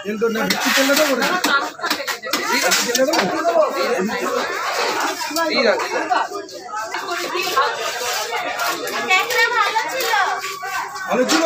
কিন্তু না ভিত্তি করলে তো বলে ভালো ছিল।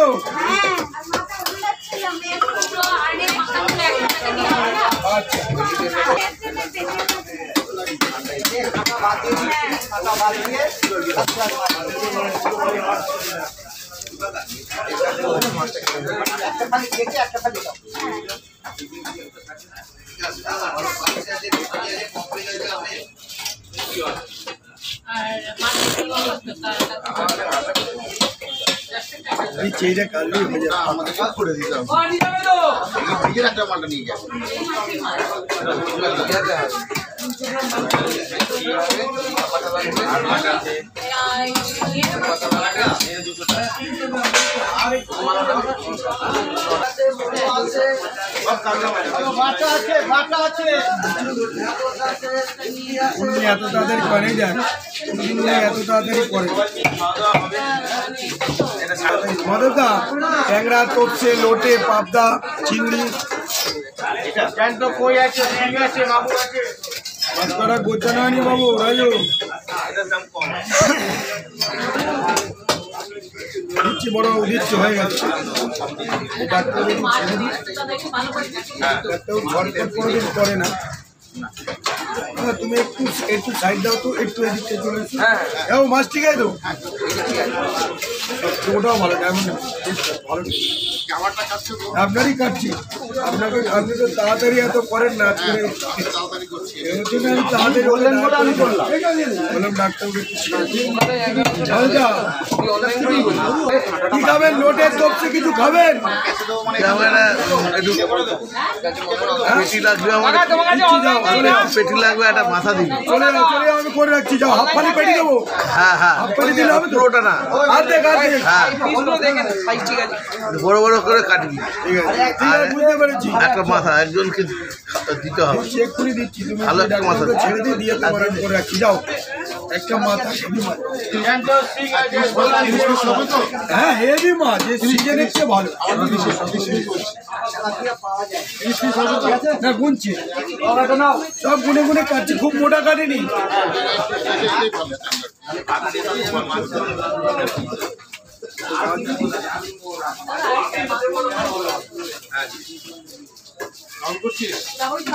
চেইটা কাটলে হয়ে যাবে, আমাদের সব করে দিতে হবে। নিজের একটা মালটা নিয়ে যাবে। এত তাড়াতাড়ি করে যায়, এত তাড়াতাড়ি করে মদদা ট্যাংরা, তোপসে, লোটে, পাবদা, চিংড়ি, মাছটা গোছানো হয়নি বাবু। রাজু দিচ্ছি, বড় দিচ্ছি, হয়ে গেছে। ডাক্তার কোনোদিন করে না। তুমি একটু একটু সাইড দাও তো, একটু এদিকে চলে এসো। হ্যাঁ মাছ ঠিক আছে তো, ওটাও ভালো, এমন ভালো আপনারই কাটছি। আপনাকে আপনি তো তাড়াতাড়ি এত করেন না, আজকে আমি তাড়াতাড়ি বললাম ডাক্তারকে কি খাবেন? লোটের তপসে কিছু খাবেন? পেটি লাগবে, একটা মাথা দিবি। চলে যাও, চলে যাও, আমি করে রাখছি। যাও, হাফ পানি পেটি দেবো। হ্যাঁ হ্যাঁ, হাফ পানি দিলে হবে তো, ওটা না অর্ধেক অর্ধেক। হ্যাঁ বড় বড় করে কাটবি, ঠিক আছে? বুঝতে পেরেছি। একটা মাথা একজনকে দিতে হবে, এক্ষুনি দিচ্ছি। তুমি ভালো একটা মাথা ছেড়ে দিয়ে দিয়ে তোমার আমি করে রাখছি। যাও, একটা মাথা। হ্যাঁ হেভি মাছ, যে সিজনের চেয়ে ভালো। না গুনছি, সব গুনে গুনে কাটছি, খুব মোটা কাটেনি।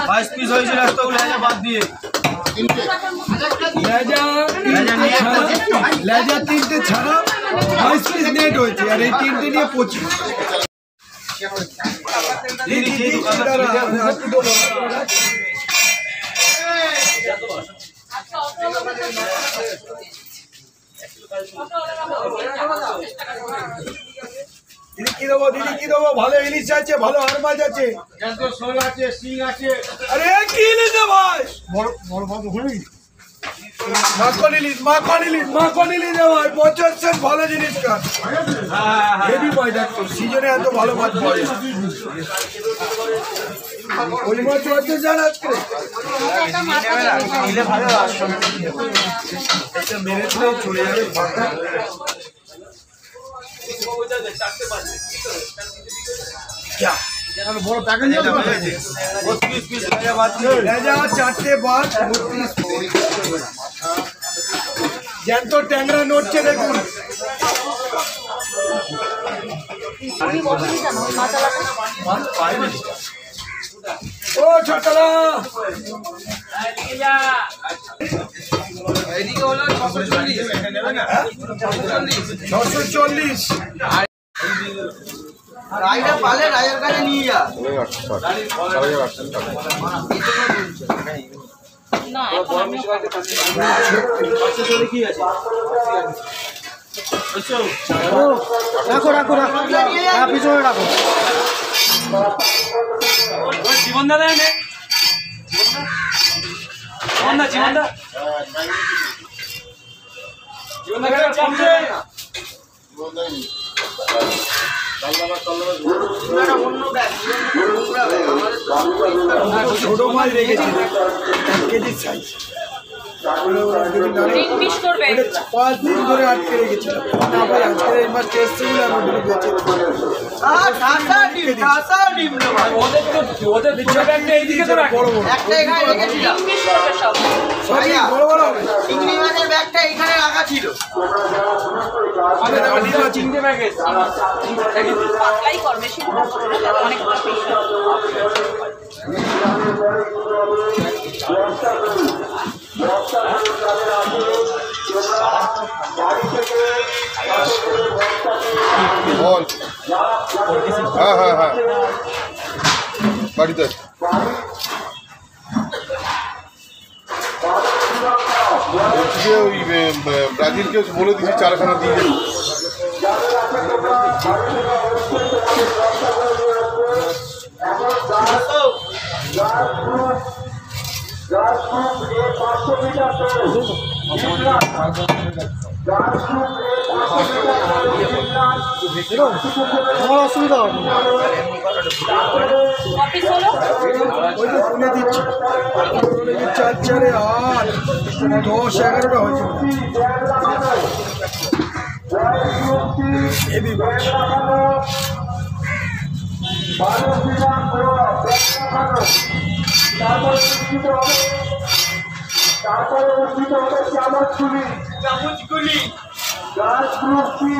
বাইশ পিস হয়েছে রাস্তাগুলো বাদ দিয়ে। লেজা তিনটে ছাড়া 22 পিস নেট হয়েছে, আর এই তিনটে নিয়ে 25। দিদি কি দেবো, দিদি কি দেবো? ভালো ইলিশ আছে, ভালো আর মাছ আছে, শোল আছে, শিং আছে। আরে কি ইলিশ ভাই? বড় বড় বাবু হয়ে মাখন ইলিশ, মাখন ইলিশ, মাখন ইলিশ ভাই। বছর শেষ ভালো জিনিস কাজ, হেভি পাই। দেখো সিজনে এত ভালো মাছ পাওয়া যায়। ওই মাছ হচ্ছে জান আজকে মেরে দিলেও চলে যাবে ফাঁকা। বড় প্যাকেজ চারটে বাদ, জ্যান্ত ট্যাংরা নড়ছে দেখুন। ও ছোট্টলা 640। রাইডা পালে রাইডার কাছে নিয়ে যা। না কি আছে? রাখো রাখো রাখো, পিছনে রাখো। জীবন দাদা এনে জীবন দা, জীবন দা, জীবন দা কেন চাপছে? জীবন দা ছোট মাছ রেখেছি, 1 কেজির সাইজ। 5 দিন ধরে আটকে রেখেছিলাম না ভাই, আজকে এই মাছটা এসছে বলে আমি ওগুলো বেঁচে বড় বড় হবে। চিংড়ি মাছের ব্যাগটা এখানে রাখা ছিল। চিংড়ি ব্যাগ পাতলাই কর, বেশি অনেক হ্যাঁ হ্যাঁ হ্যাঁ বাড়িতে ওই ব্রাজিলকে বলে দিচ্ছি চারখানা দিয়ে দেবো। আমার অসুবিধা হবে না, ওই তো তুলে দিচ্ছি 4 4 8 10 11টা হয়েছে হেভি মাছ। তারপরে অনুষ্ঠিত হবে চামচগুলি চামচগুলি গাছ গ্রুপটি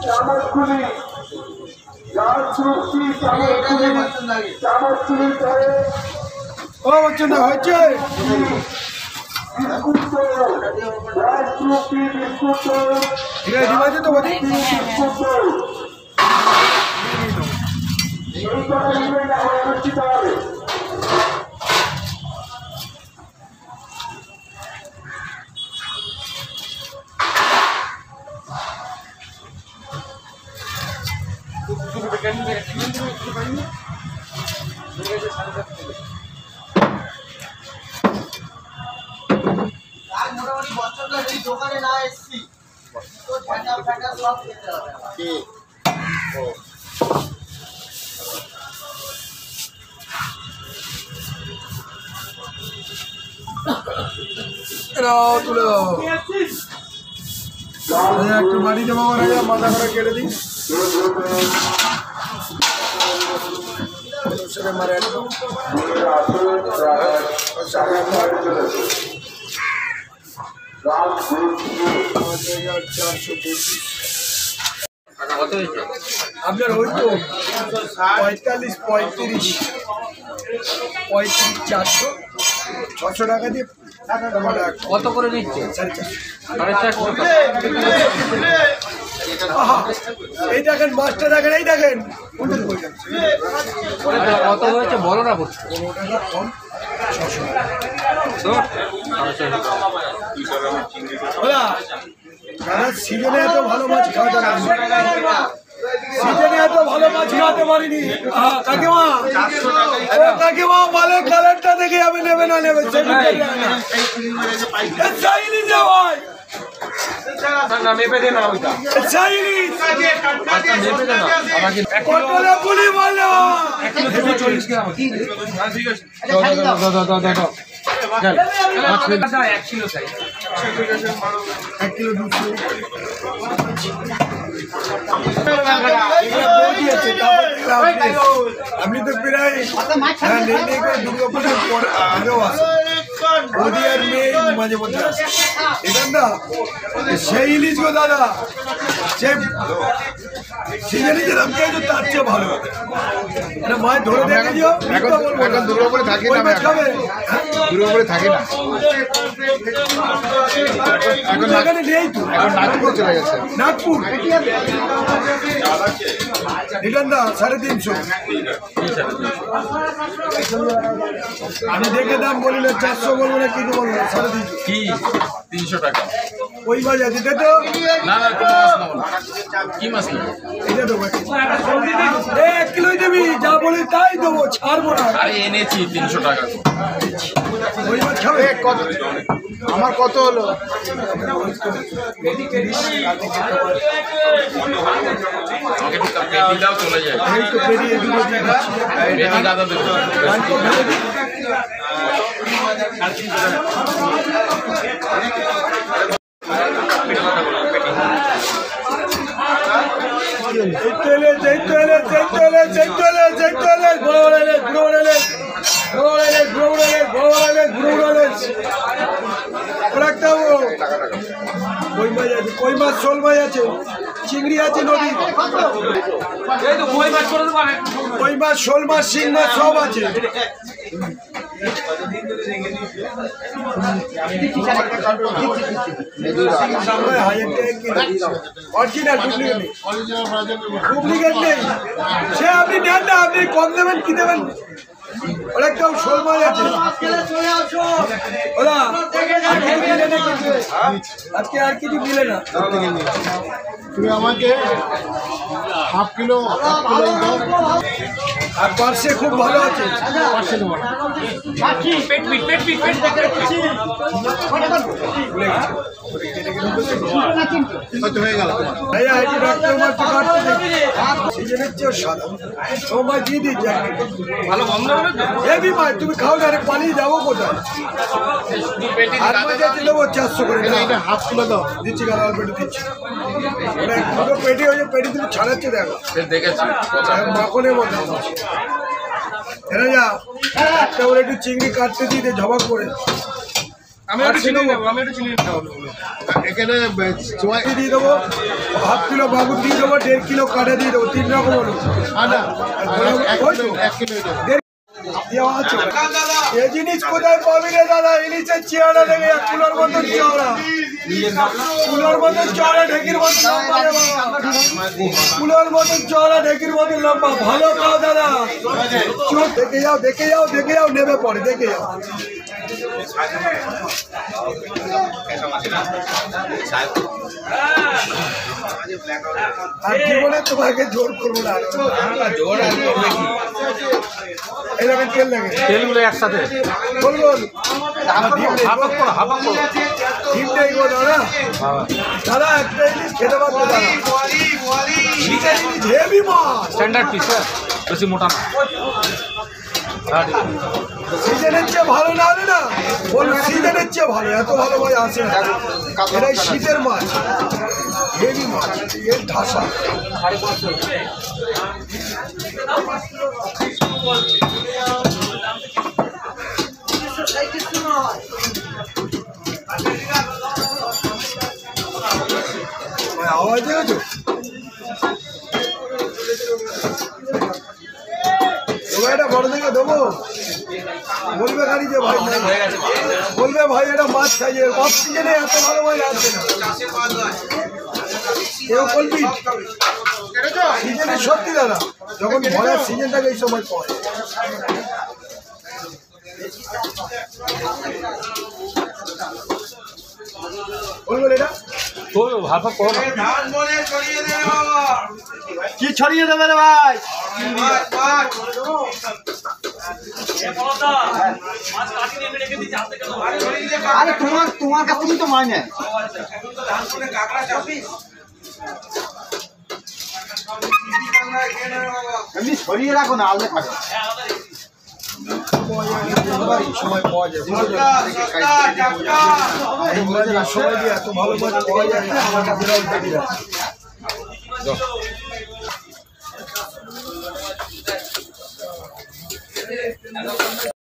চামচগুলি গাছ গ্রুপটি চামচগুলি পরে ও হচ্ছে না হয়েছে বিস্কুট গাছ গ্রুপটি বিস্কুট রেডি বাজে তো বলি এই কটা ইভেন্ট এখন অনুষ্ঠিত হবে। মোটামুটি বছরটা যদি দোকানে না এসছি তো ঝাঁটা ফাটা সব খেতে হবে। তুলে দাও একটু বাড়ি দেবো মাথা করে কেটে দিই মারে একদম 420 আপনার ওই তো 45 35 400 600 টাকা দিয়ে কত করে নিচ্ছে? 450। এই দেখেন মাছটা দেখেন, এই দেখেন কত হয়েছে বলো না, 15 টাকা কম 600 দাদা সিজনে এত ভালো মাছ খাওয়াতে পারিনি, সিজনে এত ভালো মাছ খাওয়াতে পারিনি কাকিমা। ও কাকিমা মালের কালারটা দেখে আমি নেবে না নেবে আপনি তো প্রায় নেই করে দুর্গাপুজোর পর আগেও আসেন, মোদি আর মেয়ে মাঝে মধ্যে আসে এখান না সেই ইলিশ গো দাদা, সেই সিজনে যেরকম খেয়েছো তার চেয়ে ভালো এটা মাছ ধরে দেখেছো। এখন দুর্গাপুরে থাকে না, দুর্গাপুরে থাকে না, এখন এখানে নেই তো, এখন নাগপুর চলে গেছে। নাগপুর এখান না 350। আমি দেখে দাম বলিলে 400 বলবো না কিন্তু বলবো 350 কি 300 টাকা ওই বাজার দিতে তো না না কি মাছ নেব এটা দেবো 1 কিলো দেবি, যা বলি তাই দেবো, ছাড়বো না। আরে এনেছি 300 টাকা ওই মাছ খাবে কত আমার কত হলো? আমাকে একটু পেটি দাও চলে যায় এই তো পেরিয়ে দুটো দিয়ে পেটি দাদা দেবো গান তো ফেলে দিই। কই মাছ, শোল মাছ আছে, চিংড়ি আছে নদী, কই মাছ, শোল মাছ, শিং মাছ সব আছে। অরিজিনাল ডুপ্লিকেট নেই, সে আপনি নেন না, আপনি কম দেবেন কি দেবেন। অনেকটাও শোল মাছ আছে ওরা, আজকে আর কিছু মিলে না। তুমি আমাকে হাফ কিলো আর পার্সে খুব ভালো আছে। হয়ে গেল তোমার তুমি খাও না, পালিয়ে যাবো কোথায়? আর মাছ আছে দেবো 400 করে, এটা হাফ কিলো দাও। দিচ্ছি গাল পেটে দিচ্ছি, দুটো পেটি হয়েছে, পেটি তুমি ছাড়াচ্ছে দেখো দেখেছি মাখনের মতো। এরা যা একটা করে একটু চিংড়ি কাটতে দিতে ঝবাক করে, এখানে দিয়ে দেবো, হাফ কিলো বাবুর দিয়ে দেবো, 1.5 কিলো কাটা দিয়ে দেবো, 3 রকম হলো। এই জিনিস কোথায় পাবি রে দাদা? ইলিশের চেহারা দেখে কুলোর মতন চওড়া, কুলোর মতন চওড়া, ঢেকির মতন লম্বা রে বাবা, কুলোর মতন চওড়া, ঢেকির মতন লম্বা। ভালো খাও দাদা, চোখ দেখে যাও, দেখে যাও, দেখে যাও, নেবে পরে দেখে যাও। আর জীবনে তোমাকে জোর করবো না, জোর আর করবে কি? এরকম তেল লাগে, তেলগুলো একসাথে বল বল হাফাক করো, হাফাক করো। ঠিকটাই গো দাদা। দাদা একটা ইলিশ খেতে পারতো দাদা, শীতের ইলিশ হেভি মাছ, স্ট্যান্ডার্ড পিস, বেশি মোটা না। সিজনের চেয়ে ভালো না হলে না বলুন, সিজনের চেয়ে ভালো, এত ভালো মাছ আসে না। এটাই শীতের মাছ, হেভি মাছ, এর ঢাসা। আওয়াজ দেখেছো? এটা বড় থেকে দেবো, বলবে গাড়ি যে ভাই, বলবে ভাই এটা মাছ খাইয়ে, অফ সিজনে এত ভালো মাছ আসবে না। কেউ বলবি সিজনে, সত্যি দাদা, যখন ভয়ের সিজন থাকে এই সময় পর। বলবেন এটা হাফাক করো না। কি ছড়িয়ে দেবে রে ভাই? আরে তোমার কাছে তো মাইনে এমনি সরিয়ে রাখো না, আলদা খাবে। সময় পাওয়া যায়, সময় দিয়ে এত ভালো মাছ পাওয়া যায় না, আমার কাছে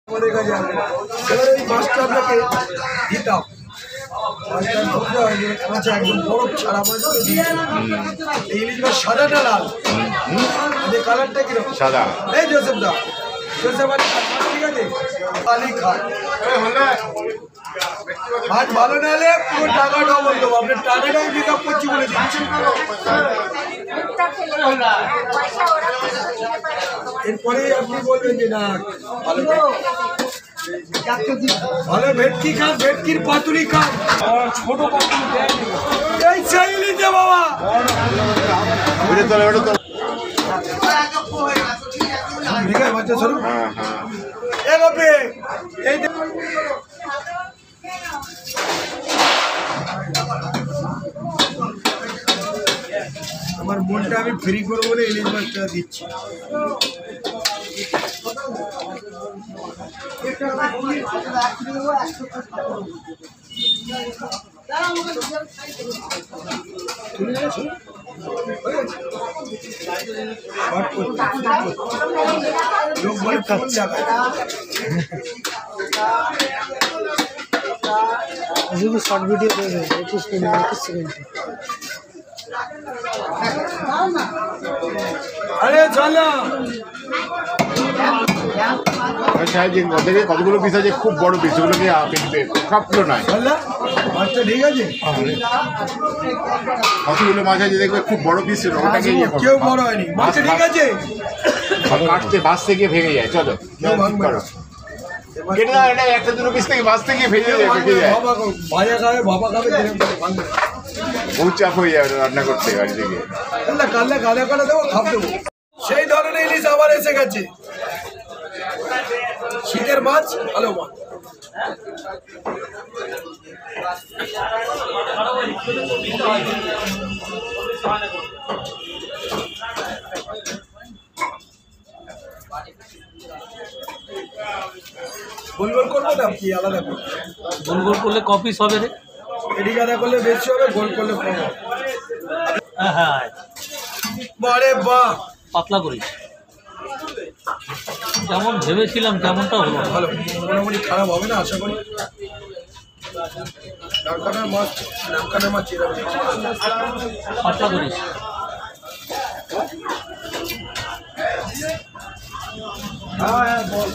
আমাদের কাছে আসবে না। এবার এই মাছটা আপনাকে দিতাম, মাছটা ঢুকতে হয়, মাছ একদম বরফ ছাড়া মাছ দিয়েছে। এই ইলিশ মাছ সাদাটা লাল, কালারটা কিরকম? সাদা। এই জোসেফ দা, জোসেফ আলী খান, ঠিক আছে, আলী খান। মাছ ভালো না হলে পুরো টাকাটাও বলতে হবে, আপনার টাকাটাও পিক আপ করছি বলে দিচ্ছি। এরপরে আপনি বলবেন যে না ভালো ভালো ভেটকি খান, ভেটকির পাতুরি খান, ছোট পাতুরি এই সেই নিতে বাবা। ঠিক আছে বাচ্চা সরু এগোবে এই আমার মনটা আমি ফ্রি করবো বলে ইলিশ মাছটা দিচ্ছি। লোক বলে কোন জায়গায় শর্ট ভিডিও করে 21 সেকেন্ড আরে চলো সাহেব যে ওদেরকে কতগুলো পিস আছে খুব বড় পিস ওগুলোকে সবগুলো নয় চলো মাছটা ঠিক আছে কতগুলো মাছ আছে দেখবে খুব বড় পিস ওটাকে ইয়ে করো কেউ বড় হয়নি মাছটা ঠিক আছে কাটতে বাঁচতে গিয়ে ভেঙে যায় চলো কেউ ভাঙবে না কেটে দাও এটা একটা দুটো পিস থেকে বাঁচতে গিয়ে ভেঙে যায় ভেঙে যায় বাবা ভাজা খাবে বাবা খাবে যেরকম করে ভাঙবে বহু চাপ হয়ে যাবে রান্না করতে বাড়ি থেকে না কালে গালে করে দেবো খাপ দেবো সেই ধরনের ইলিশ আবার এসে গেছে শীতের মাছ ভালো মাছ গোল গোল করবো না কি আলাদা করবো গোল গোল করলে কপিস হবে রে। এদিকে আদা করলে বেশি হবে গোল করলে কম হবে হ্যাঁ বারে বাহ পাতলা করিস, যেমন ভেবেছিলাম তেমনটা হলো না। ভালো মোটামুটি খারাপ হবে না আশা করি নামখানার মাছ এরকম পাতলা করিস। হ্যাঁ বল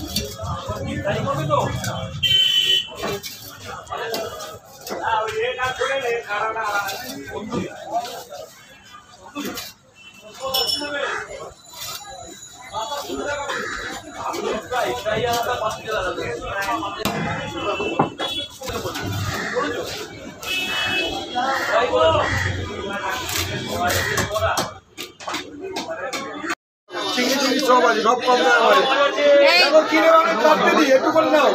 চিংড়ি সব আছে সব কম দামে আছে দেখো কিনে আমি কাটতে দিই একটু করে নাও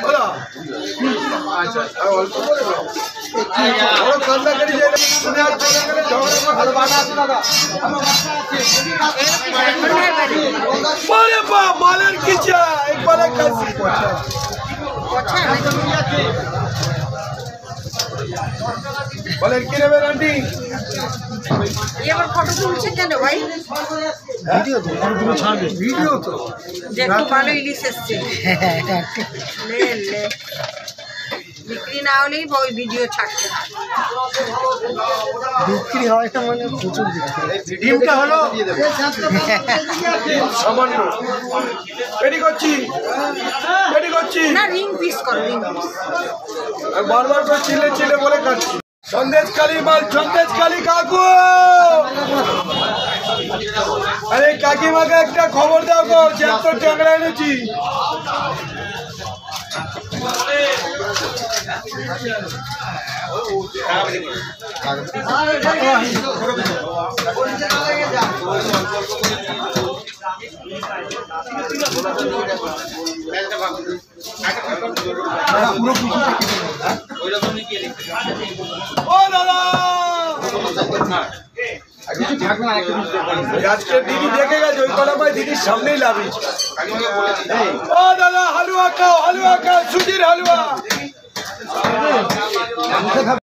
বলা আচ্ছা আর অল্প করে নাও বড় কান্দা কেটে যায় তুমি আর চলে গেলে ঝগড়া করে ভালো বাটা আছে দাদা বাবা মালের কি চাই একবারে কাছে বলেন কি নেবেন আন্টি এবার ফটো তুলছে কেন ভাই? ভিডিও তো তুমি ছাড়বে ভিডিও তো দেখো ভালো ইলিশ এসছে। লে লে বিক্রি না হলেই ওই ভিডিও ছাড়ছে। বিক্রি হয় না মানে প্রচুর ডিমটা হলো সামান্য রেডি করছি না রিং পিস করো রিং পিস। আর বারবার করে চিলে বলে কাটছি সন্দেশ কালী মাল সন্দেশ কালী কাকু আরে কাকিমাকে একটা খবর দাও গো জ্যান্ত ট্যাংরা এনেছি ও দাদা আজকে দিদি দেখে গেছে ওই কটা ভাই দিদির সামনেই লাভিয়েছে ও দাদা হালুয়া খাও সুজির হালুয়া